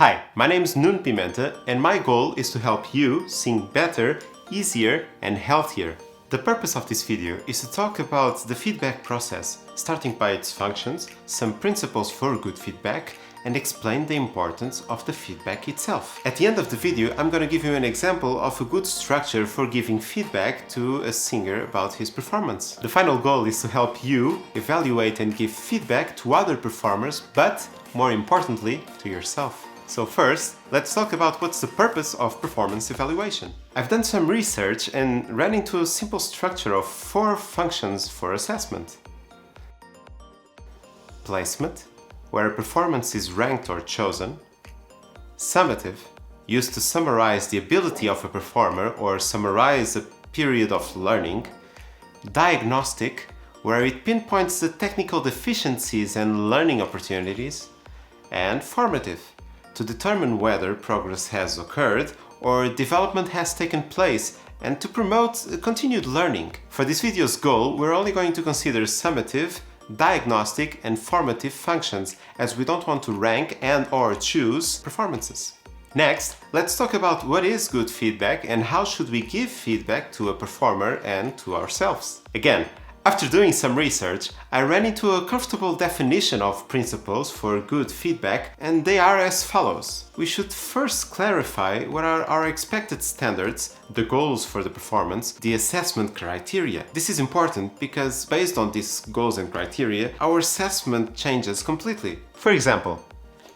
Hi, my name is Nuno Pimenta and my goal is to help you sing better, easier and healthier. The purpose of this video is to talk about the feedback process, starting by its functions, some principles for good feedback, and explain the importance of the feedback itself. At the end of the video, I'm going to give you an example of a good structure for giving feedback to a singer about his performance. The final goal is to help you evaluate and give feedback to other performers, but more importantly, to yourself. So first, let's talk about what's the purpose of performance evaluation. I've done some research and ran into a simple structure of 4 functions for assessment. Placement, where a performance is ranked or chosen. Summative, used to summarize the ability of a performer or summarize a period of learning. Diagnostic, where it pinpoints the technical deficiencies and learning opportunities. And formative, to determine whether progress has occurred or development has taken place and to promote continued learning. For this video's goal, we're only going to consider summative, diagnostic and formative functions, as we don't want to rank and/or choose performances. Next, let's talk about what is good feedback and how should we give feedback to a performer and to ourselves. Again, after doing some research, I ran into a comfortable definition of principles for good feedback, and they are as follows. We should first clarify what are our expected standards, the goals for the performance, the assessment criteria. This is important because based on these goals and criteria, our assessment changes completely. For example,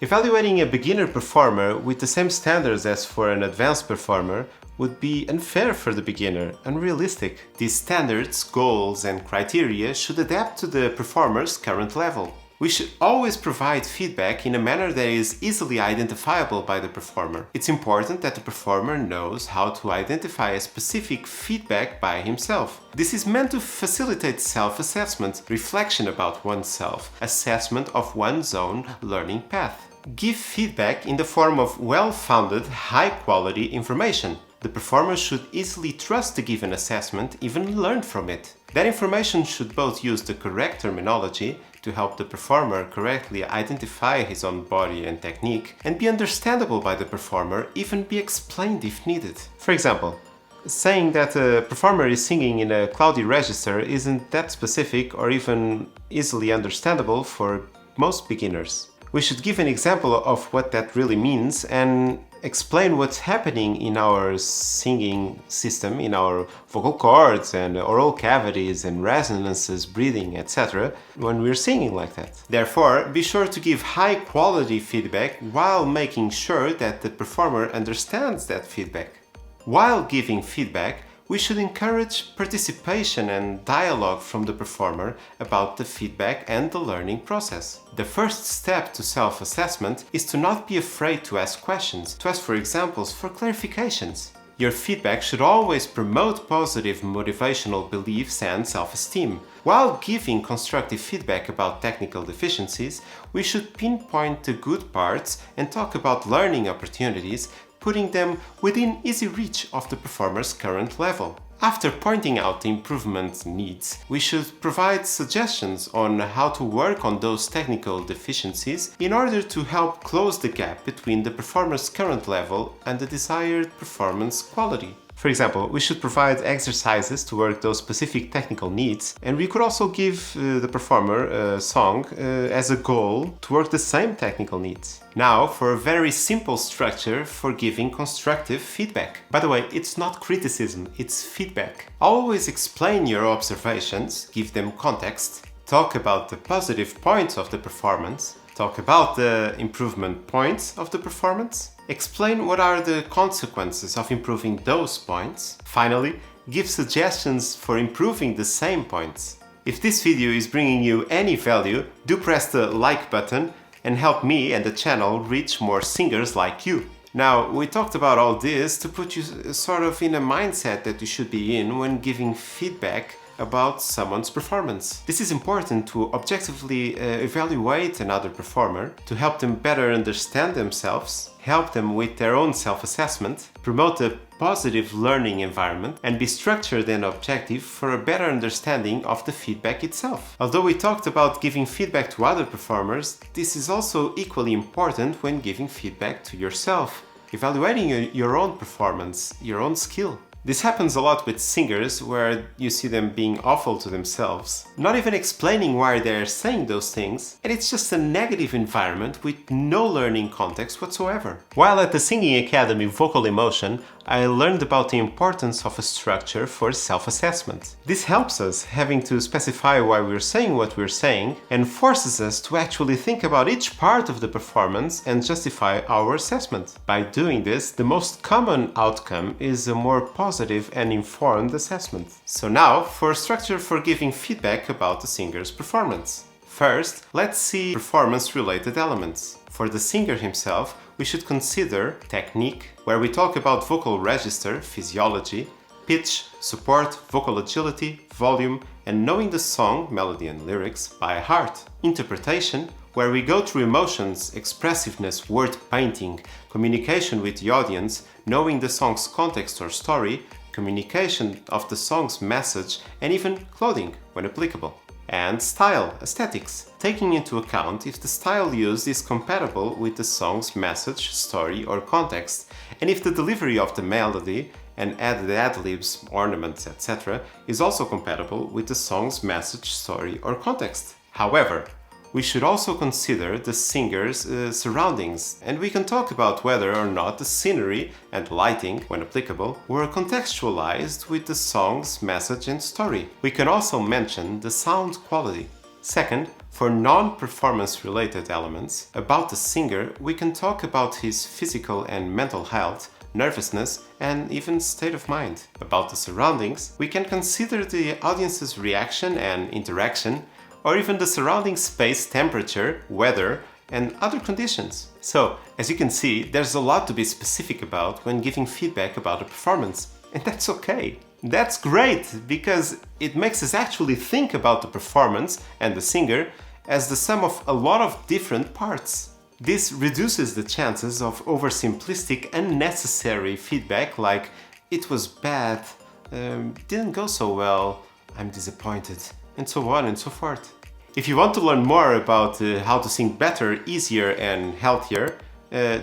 evaluating a beginner performer with the same standards as for an advanced performer would be unfair for the beginner, unrealistic. These standards, goals and criteria should adapt to the performer's current level. We should always provide feedback in a manner that is easily identifiable by the performer. It's important that the performer knows how to identify a specific feedback by himself. This is meant to facilitate self-assessment, reflection about oneself, assessment of one's own learning path. Give feedback in the form of well-founded, high-quality information. The performer should easily trust the given assessment, even learn from it. That information should both use the correct terminology to help the performer correctly identify his own body and technique, and be understandable by the performer, even be explained if needed. For example, saying that a performer is singing in a cloudy register isn't that specific or even easily understandable for most beginners. We should give an example of what that really means and explain what's happening in our singing system, in our vocal cords and oral cavities and resonances, breathing, etc. when we're singing like that. Therefore, be sure to give high quality feedback while making sure that the performer understands that feedback. While giving feedback, we should encourage participation and dialogue from the performer about the feedback and the learning process. The first step to self-assessment is to not be afraid to ask questions, to ask for examples, for clarifications. Your feedback should always promote positive motivational beliefs and self-esteem. While giving constructive feedback about technical deficiencies, we should pinpoint the good parts and talk about learning opportunities, putting them within easy reach of the performer's current level. After pointing out the improvement needs, we should provide suggestions on how to work on those technical deficiencies in order to help close the gap between the performer's current level and the desired performance quality. For example, we should provide exercises to work those specific technical needs, and we could also give the performer a song as a goal to work the same technical needs. Now, for a very simple structure for giving constructive feedback. By the way, it's not criticism, it's feedback. Always explain your observations, give them context, talk about the positive points of the performance, talk about the improvement points of the performance, explain what are the consequences of improving those points. Finally, give suggestions for improving the same points. If this video is bringing you any value, do press the like button and help me and the channel reach more singers like you. Now, we talked about all this to put you sort of in a mindset that you should be in when giving feedback about someone's performance. This is important to objectively evaluate another performer, to help them better understand themselves, help them with their own self-assessment, promote a positive learning environment, and be structured and objective for a better understanding of the feedback itself. Although we talked about giving feedback to other performers, this is also equally important when giving feedback to yourself, evaluating your own performance, your own skill. This happens a lot with singers, where you see them being awful to themselves, not even explaining why they're saying those things, and it's just a negative environment with no learning context whatsoever. While at the Singing Academy Vocal Emotion, I learned about the importance of a structure for self-assessment. This helps us having to specify why we're saying what we're saying, and forces us to actually think about each part of the performance and justify our assessment. By doing this, the most common outcome is a more positive and informed assessment. So now, for a structure for giving feedback about the singer's performance. First, let's see performance-related elements. For the singer himself, we should consider technique, where we talk about vocal register, physiology, pitch, support, vocal agility, volume, and knowing the song, melody and lyrics by heart. Interpretation, where we go through emotions, expressiveness, word painting, communication with the audience, knowing the song's context or story, communication of the song's message, and even clothing when applicable. And style, aesthetics, taking into account if the style used is compatible with the song's message, story, or context, and if the delivery of the melody and added ad-libs, ornaments, etc. is also compatible with the song's message, story, or context. However, we should also consider the singer's surroundings, and we can talk about whether or not the scenery and lighting, when applicable, were contextualized with the song's message and story. We can also mention the sound quality. Second, for non-performance related elements about the singer, we can talk about his physical and mental health, nervousness, and even state of mind. About the surroundings, we can consider the audience's reaction and interaction, or even the surrounding space, temperature, weather, and other conditions. So, as you can see, there's a lot to be specific about when giving feedback about a performance, and that's okay. That's great, because it makes us actually think about the performance and the singer as the sum of a lot of different parts. This reduces the chances of oversimplistic, unnecessary feedback like, it was bad, didn't go so well, I'm disappointed, and so on and so forth. If you want to learn more about how to sing better, easier and healthier,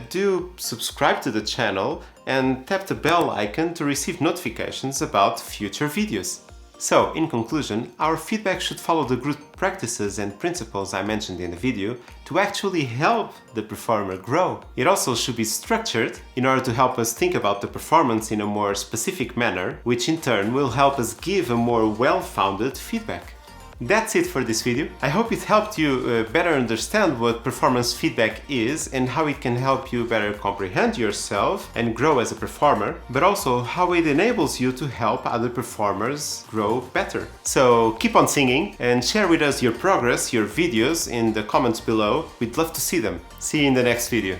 do subscribe to the channel and tap the bell icon to receive notifications about future videos. So, in conclusion, our feedback should follow the good practices and principles I mentioned in the video to actually help the performer grow. It also should be structured in order to help us think about the performance in a more specific manner, which in turn will help us give a more well-founded feedback. That's it for this video. I hope it helped you better understand what performance feedback is and how it can help you better comprehend yourself and grow as a performer, but also how it enables you to help other performers grow better. So keep on singing and share with us your progress, your videos in the comments below. We'd love to see them. See you in the next video.